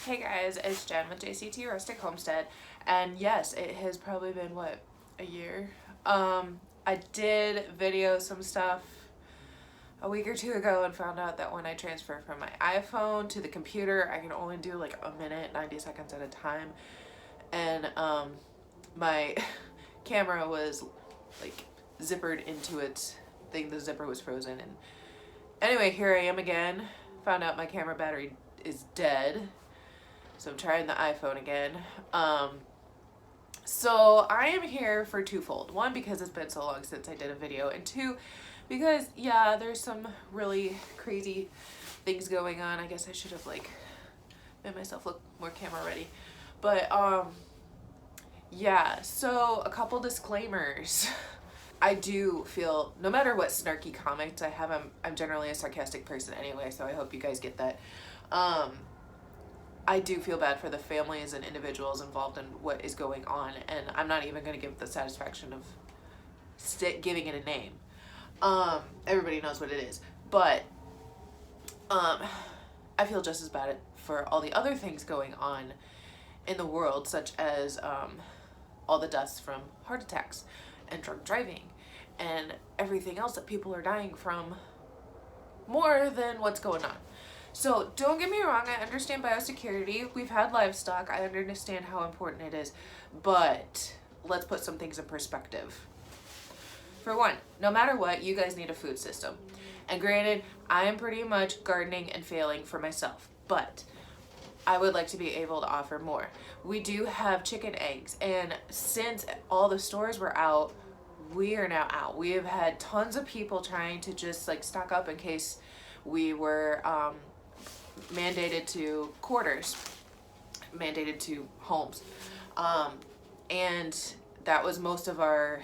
Hey guys, it's Jen with JCT Rustic Homestead, and yes, it has probably been, what, a year? I did video some stuff a week or two ago and found out that when I transfer from my iPhone to the computer, I can only do like a minute, 90 seconds at a time, and my camera was like zippered into its thing, the zipper was frozen, and anyway, here I am again, found out my camera battery is dead. So I'm trying the iPhone again. So I am here for twofold. One, because it's been so long since I did a video, and two, because yeah, there's some really crazy things going on. I guess I should have like made myself look more camera ready. But yeah, so a couple disclaimers. I do feel, no matter what snarky comments I have, I'm generally a sarcastic person anyway, so I hope you guys get that. I do feel bad for the families and individuals involved in what is going on, and I'm not even going to give the satisfaction of giving it a name. Everybody knows what it is, but I feel just as bad for all the other things going on in the world, such as all the deaths from heart attacks and drunk driving and everything else that people are dying from, more than what's going on. So don't get me wrong, I understand biosecurity. We've had livestock. I understand how important it is, but let's put some things in perspective. For one, no matter what, you guys need a food system. And granted, I am pretty much gardening and failing for myself, but I would like to be able to offer more. We do have chicken eggs, and since all the stores were out, we are now out. We have had tons of people trying to just like stock up in case we were mandated to quarters, mandated to homes, and that was most of our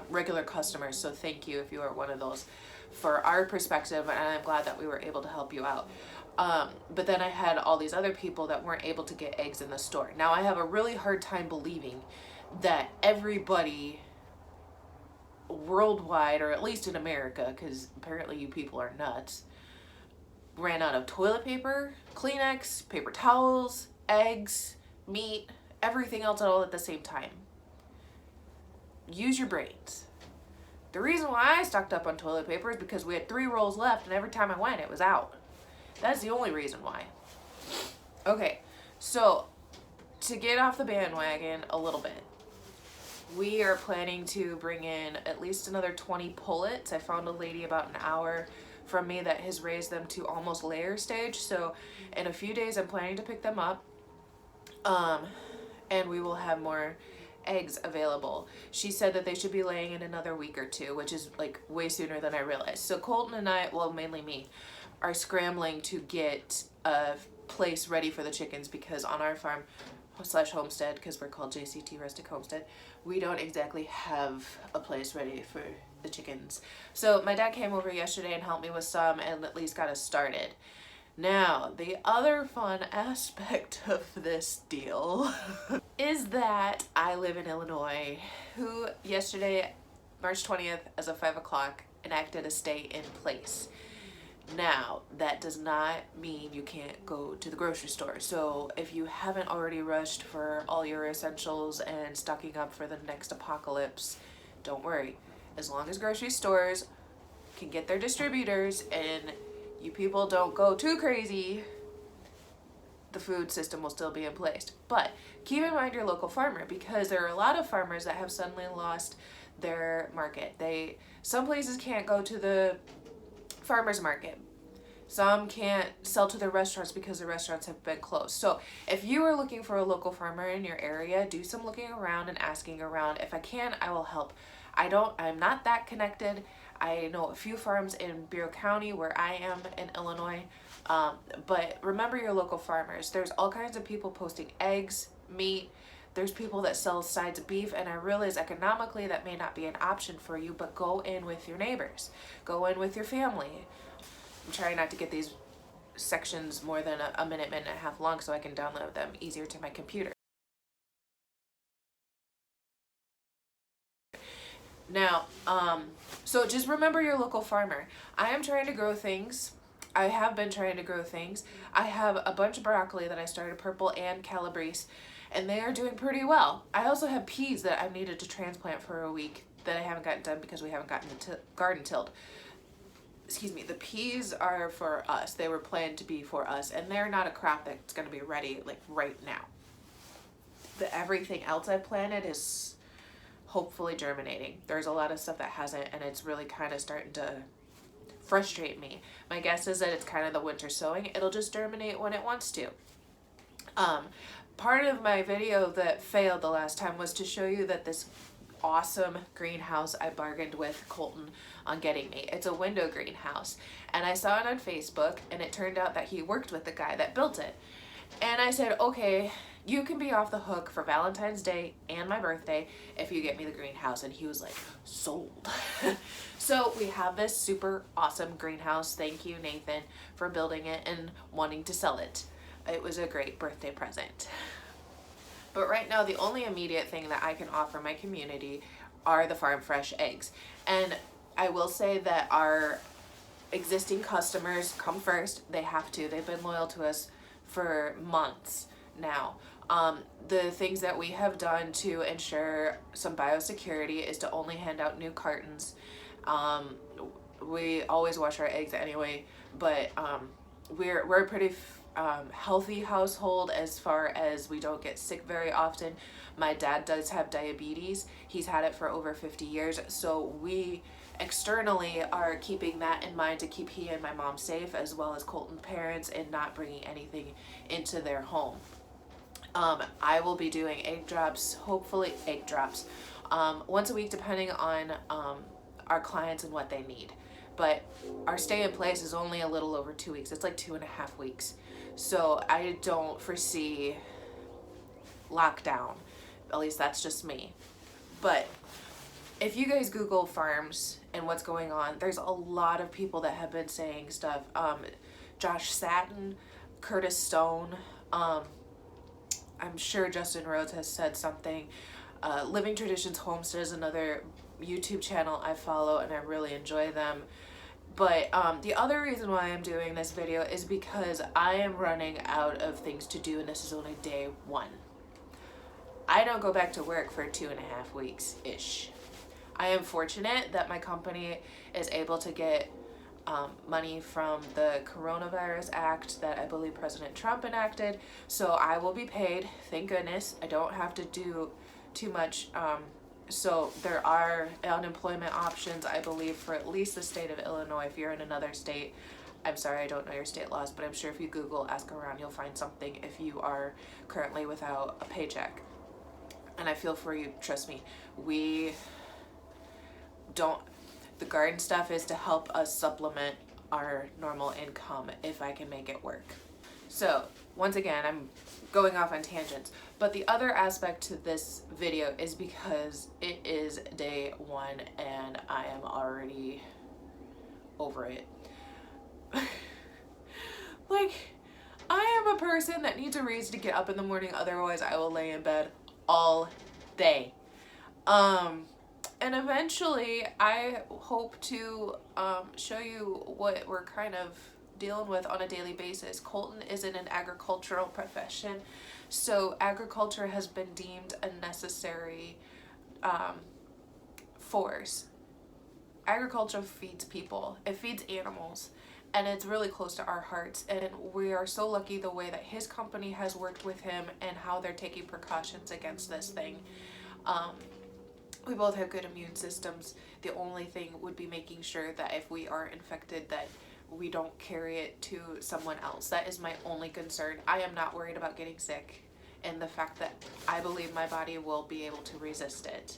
regular customers, so thank you if you are one of those. For our perspective, and I'm glad that we were able to help you out. But then I had all these other people that weren't able to get eggs in the store. Now I have a really hard time believing that everybody worldwide, or at least in America, because apparently you people are nuts, ran out of toilet paper, Kleenex, paper towels, eggs, meat, everything else all at the same time. Use your brains. The reason why I stocked up on toilet paper is because we had 3 rolls left, and every time I went, it was out. That's the only reason why. Okay, so to get off the bandwagon a little bit, we are planning to bring in at least another 20 pullets. I found a lady about an hour from me that has raised them to almost layer stage, so in a few days I'm planning to pick them up, and we will have more eggs available. She said that they should be laying in another week or 2, which is like way sooner than I realized. So Colton and I, well, mainly me, are scrambling to get a place ready for the chickens, because on our farm / homestead, because we're called JCT Rustic Homestead, we don't exactly have a place ready for the chickens. So my dad came over yesterday and helped me with some, and at least got us started. Now, the other fun aspect of this deal is that I live in Illinois, who yesterday, March 20th, as of 5 o'clock, enacted a stay in place. Now, that does not mean you can't go to the grocery store. So if you haven't already rushed for all your essentials and stocking up for the next apocalypse, don't worry. As long as grocery stores can get their distributors and you people don't go too crazy, the food system will still be in place. But keep in mind your local farmer, because there are a lot of farmers that have suddenly lost their market. Some places can't go to the farmers market. Some can't sell to their restaurants because the restaurants have been closed. So if you are looking for a local farmer in your area, do some looking around and asking around. If I can, I will help. I'm not that connected. I know a few farms in Bureau County where I am in Illinois, but remember your local farmers. There's all kinds of people posting eggs, meat. There's people that sell sides of beef, and I realize economically that may not be an option for you, but go in with your neighbors. Go in with your family. I'm trying not to get these sections more than a minute and a half long so I can download them easier to my computer. Now, so just remember your local farmer. I am trying to grow things I have been trying to grow things. I have a bunch of broccoli that I started, purple and calabrese, and they are doing pretty well. I also have peas that I've needed to transplant for a week that I haven't gotten done because we haven't gotten the garden tilled. Excuse me, the peas are for us. They were planned to be for us, and they're not a crop that's going to be ready like right now. But everything else I've planted is hopefully germinating. There's a lot of stuff that hasn't, and it's really kind of starting to frustrate me. My guess is that it's kind of the winter sowing. It'll just germinate when it wants to. Part of my video that failed the last time was to show you that this awesome greenhouse I bargained with Colton on getting me. It's a window greenhouse, and I saw it on Facebook, and it turned out that he worked with the guy that built it. And I said, okay, you can be off the hook for Valentine's Day and my birthday if you get me the greenhouse. And he was like, sold. So we have this super awesome greenhouse. Thank you, Nathan, for building it and wanting to sell it. It was a great birthday present. But right now, the only immediate thing that I can offer my community are the farm fresh eggs. And I will say that our existing customers come first. They have to. They've been loyal to us for months now. The things that we have done to ensure some biosecurity is to only hand out new cartons. We always wash our eggs anyway, but we're a pretty healthy household as far as we don't get sick very often. My dad does have diabetes. He's had it for over 50 years, so we externally are keeping that in mind to keep he and my mom safe, as well as Colton's parents, and not bringing anything into their home. I will be doing egg drops, hopefully egg drops, once a week depending on our clients and what they need. But our stay in place is only a little over 2 weeks. It's like 2.5 weeks. So I don't foresee lockdown. At least that's just me. But if you guys Google farms and what's going on, there's a lot of people that have been saying stuff. Josh Satin, Curtis Stone, I'm sure Justin Rhodes has said something. Living Traditions Homestead is another YouTube channel I follow, and I really enjoy them. But the other reason why I'm doing this video is because I am running out of things to do, and this is only day 1. I don't go back to work for 2.5 weeks-ish. I am fortunate that my company is able to get money from the Coronavirus Act that I believe President Trump enacted. So I will be paid, thank goodness. I don't have to do too much. So there are unemployment options, I believe, for at least the state of Illinois. If you're in another state, I'm sorry, I don't know your state laws, but I'm sure if you Google, ask around, you'll find something if you are currently without a paycheck. And I feel for you, trust me. The garden stuff is to help us supplement our normal income if I can make it work. So once again, I'm going off on tangents, but the other aspect to this video is because it is day 1 and I am already over it. Like, I am a person that needs a reason to get up in the morning, otherwise I will lay in bed all day. And eventually I hope to show you what we're kind of dealing with on a daily basis. Colton is in an agricultural profession, so agriculture has been deemed a necessary force. Agriculture feeds people, it feeds animals, and it's really close to our hearts, and we are so lucky the way that his company has worked with him and how they're taking precautions against this thing. We both have good immune systems. The only thing would be making sure that if we are infected, that we don't carry it to someone else. That is my only concern. I am not worried about getting sick, and the fact that I believe my body will be able to resist it.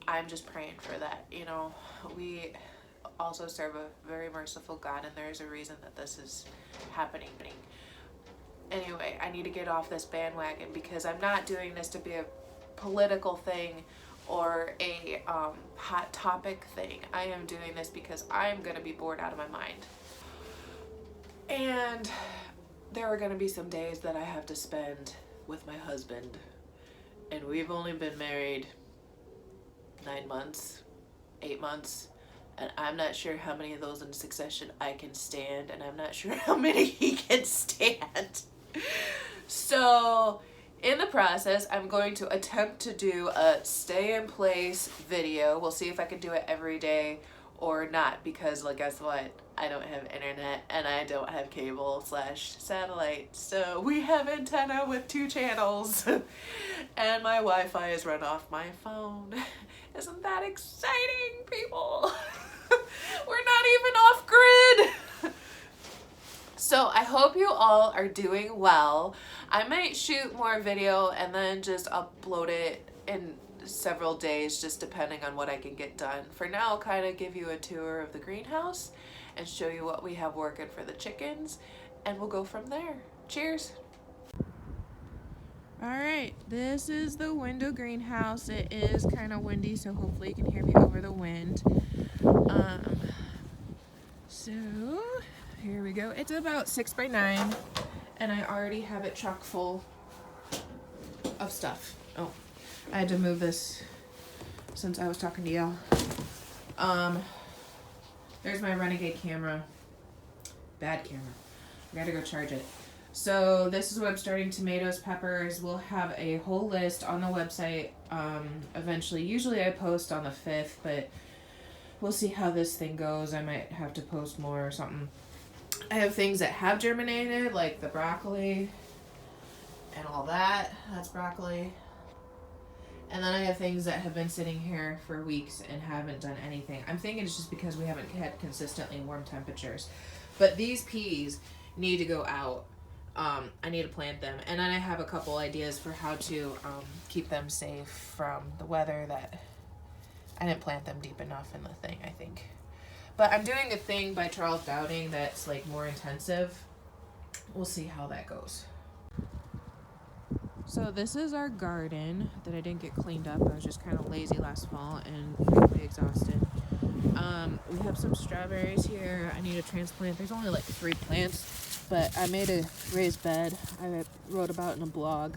I'm just praying for that. You know, we also serve a very merciful God, and there's a reason that this is happening. Anyway, I need to get off this bandwagon because I'm not doing this to be a political thing or a hot topic thing. I am doing this because I'm gonna be bored out of my mind. And there are gonna be some days that I have to spend with my husband, and we've only been married 9 months, 8 months, And I'm not sure how many of those in succession I can stand, and I'm not sure how many he can stand. So in the process, I'm going to attempt to do a stay in place video. We'll see if I can do it every day or not, because like, guess what? I don't have internet and I don't have cable / satellite. So we have antenna with 2 channels and my Wi-Fi is run off my phone. Isn't that exciting, people? We're not even off grid. So I hope you all are doing well. I might shoot more video and then just upload it in several days, just depending on what I can get done. For now, I'll kind of give you a tour of the greenhouse and show you what we have working for the chickens, and we'll go from there. Cheers. All right, this is the window greenhouse. It is kind of windy, so hopefully you can hear me over the wind. So here we go. It's about 6 by 9, and I already have it chock full of stuff. Oh, I had to move this since I was talking to y'all. There's my Renegade camera. Bad camera. I gotta go charge it. So this is what I'm starting: tomatoes, peppers. We'll have a whole list on the website eventually. Usually I post on the 5th, but we'll see how this thing goes. I might have to post more or something. I have things that have germinated, like the broccoli and all that. That's broccoli. And then I have things that have been sitting here for weeks and haven't done anything. I'm thinking it's just because we haven't had consistently warm temperatures. But these peas need to go out. I need to plant them. And then I have a couple ideas for how to keep them safe from the weather. That I didn't plant them deep enough in the thing, I think. But I'm doing a thing by Charles Dowding that's like more intensive. We'll see how that goes. So this is our garden that I didn't get cleaned up. I was just kind of lazy last fall and frankly exhausted. We have some strawberries here. I need to transplant. There's only like 3 plants, but I made a raised bed I wrote about in a blog.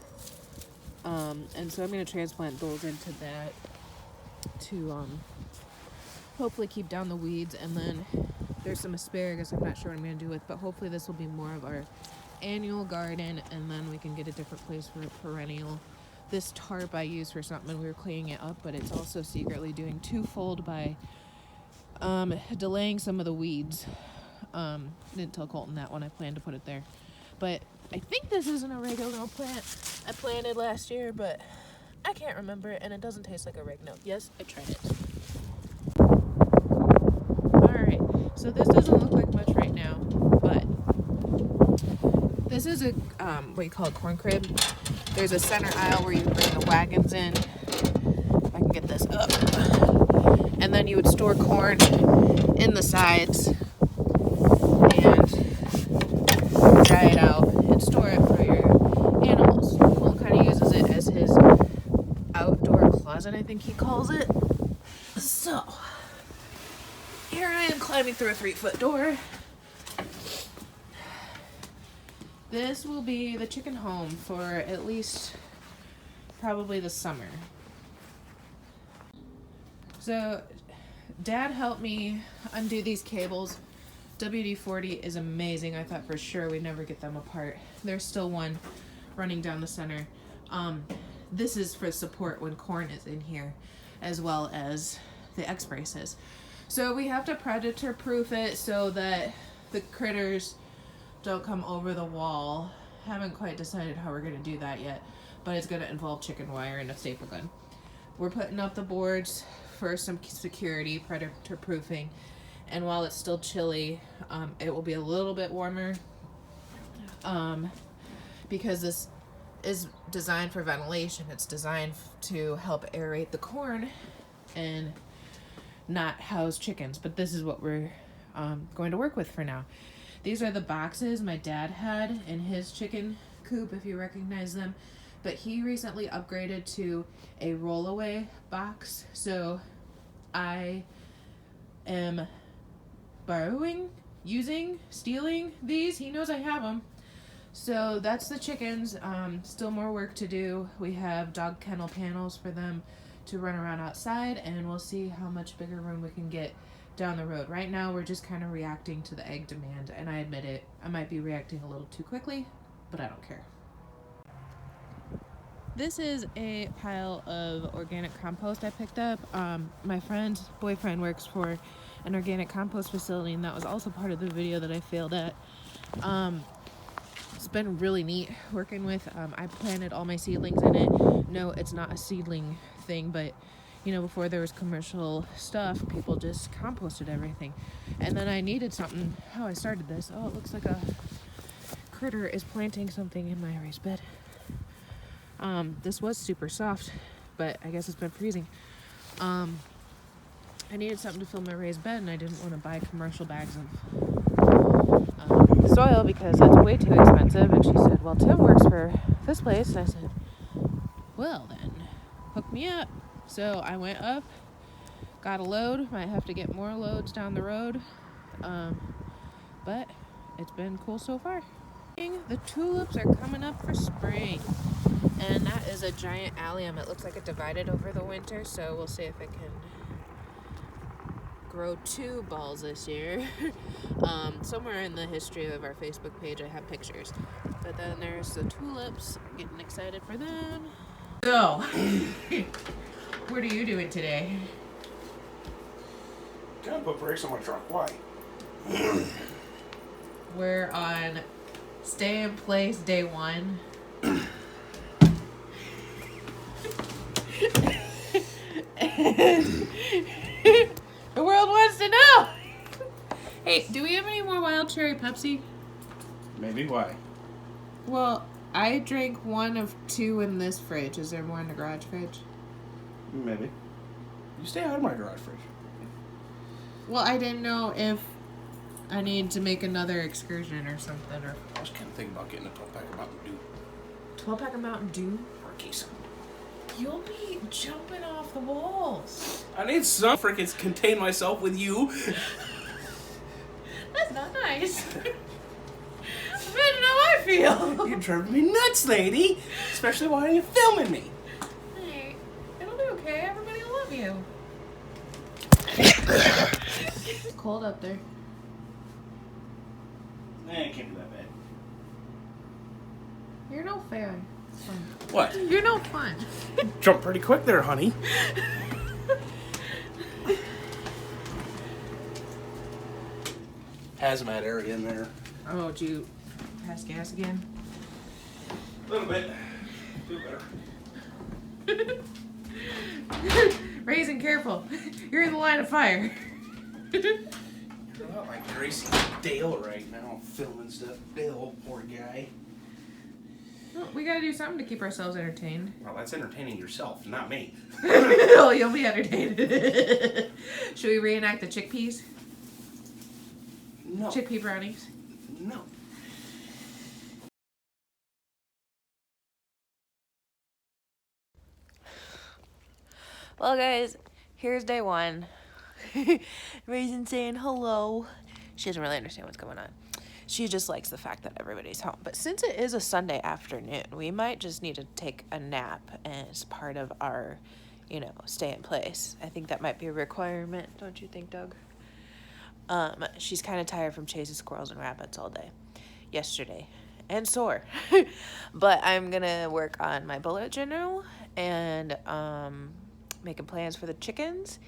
And so I'm going to transplant those into that to hopefully keep down the weeds. And then there's some asparagus I'm not sure what I'm going to do with, but hopefully this will be more of our annual garden, and then we can get a different place for a perennial. This tarp I used for something, we were cleaning it up, but it's also secretly doing twofold by delaying some of the weeds. Didn't tell Colton that when I planned to put it there, but I think this is an oregano plant I planted last year, but I can't remember it, and it doesn't taste like oregano. Yes, I tried it. Alright, so this doesn't look like much right now, but this is a, what you call a corn crib. There's a center aisle where you bring the wagons in. If I can get this up. And then you would store corn in the sides and dry it out and store it for your animals. Cole kind of uses it as his outdoor closet, I think he calls it. So, here I am climbing through a 3-foot door. This will be the chicken home for at least probably the summer. So Dad helped me undo these cables. WD-40 is amazing. I thought for sure we'd never get them apart. There's still one running down the center. This is for support when corn is in here, as well as the X braces. So we have to predator proof it so that the critters don't come over the wall. Haven't quite decided how we're going to do that yet, but it's going to involve chicken wire and a staple gun. We're putting up the boards for some security, predator proofing, and while it's still chilly, it will be a little bit warmer because this is designed for ventilation. It's designed to help aerate the corn and not house chickens, but this is what we're going to work with for now. These are the boxes my dad had in his chicken coop, if you recognize them. But he recently upgraded to a rollaway box. So I am borrowing, using, stealing these. He knows I have them. So that's the chickens. Still more work to do. We have dog kennel panels for them to run around outside, and we'll see how much bigger room we can get down the road. Right now, we're just kind of reacting to the egg demand, and I admit it, I might be reacting a little too quickly, but I don't care. This is a pile of organic compost I picked up. My friend's boyfriend works for an organic compost facility, and that was also part of the video that I failed at. It's been really neat working with. I planted all my seedlings in it. No, it's not a seedling thing, but you know, before there was commercial stuff, people just composted everything. And then I needed something. How I started this. Oh, it looks like a critter is planting something in my raised bed. This was super soft, but I guess it's been freezing. I needed something to fill my raised bed, and I didn't want to buy commercial bags of soil because that's way too expensive. And she said, well, Tim works for this place. And I said, well then, hook me up. So I went up, got a load. Might have to get more loads down the road. But it's been cool so far. The tulips are coming up for spring. And that is a giant allium. It looks like it divided over the winter, so we'll see if it can grow 2 balls this year. Somewhere in the history of our Facebook page, I have pictures. But then there's the tulips. I'm getting excited for them. So, what are you doing today? Gonna put brakes on my truck. Why? We're on stay in place day 1. The world wants to know. Hey, do we have any more wild cherry Pepsi? Maybe. Why? Well, I drank 1 of 2 in this fridge. Is there more in the garage fridge? Maybe. You stay out of my garage fridge. Well, I didn't know if I need to make another excursion or something. Or I was kind of thinking about getting a 12-pack of Mountain Dew. 12-pack of Mountain Dew? Or a case. You'll be jumping off the walls. I need some freaking contain myself with you. That's not nice. Imagine how I feel. You're driving me nuts, lady. Especially while you're filming me. Hey, it'll be okay. Everybody will love you. It's cold up there. Nah, it can't be that bad. You're no fun. What? You're no fun. Jump pretty quick there, honey. Hazmat area in there. Oh, did you pass gas again? A little bit. Feel better. Raising careful. You're in the line of fire. You're not like Gracie Dale right now, filming stuff. Dale, poor guy. Well, we gotta do something to keep ourselves entertained. Well, that's entertaining yourself, not me. Oh, you'll be entertained. Should we reenact the chickpeas? No. Chickpea brownies? No. Well, guys, here's day 1. Raisin saying hello. She doesn't really understand what's going on. She just likes the fact that everybody's home. But since it is a Sunday afternoon, we might just need to take a nap as part of our, you know, stay in place. I think that might be a requirement, don't you think, Doug? She's kind of tired from chasing squirrels and rabbits all day yesterday and sore. But I'm going to work on my bullet journal and making plans for the chickens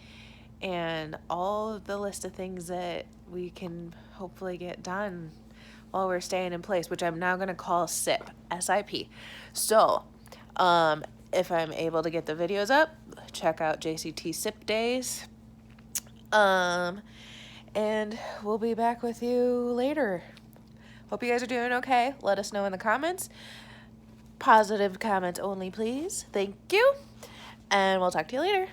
and all of the list of things that we can hopefully get done while we're staying in place, which I'm now going to call SIP, S-I-P. So, if I'm able to get the videos up, check out JCT SIP days. And we'll be back with you later. Hope you guys are doing okay. Let us know in the comments. Positive comments only, please. Thank you. And we'll talk to you later.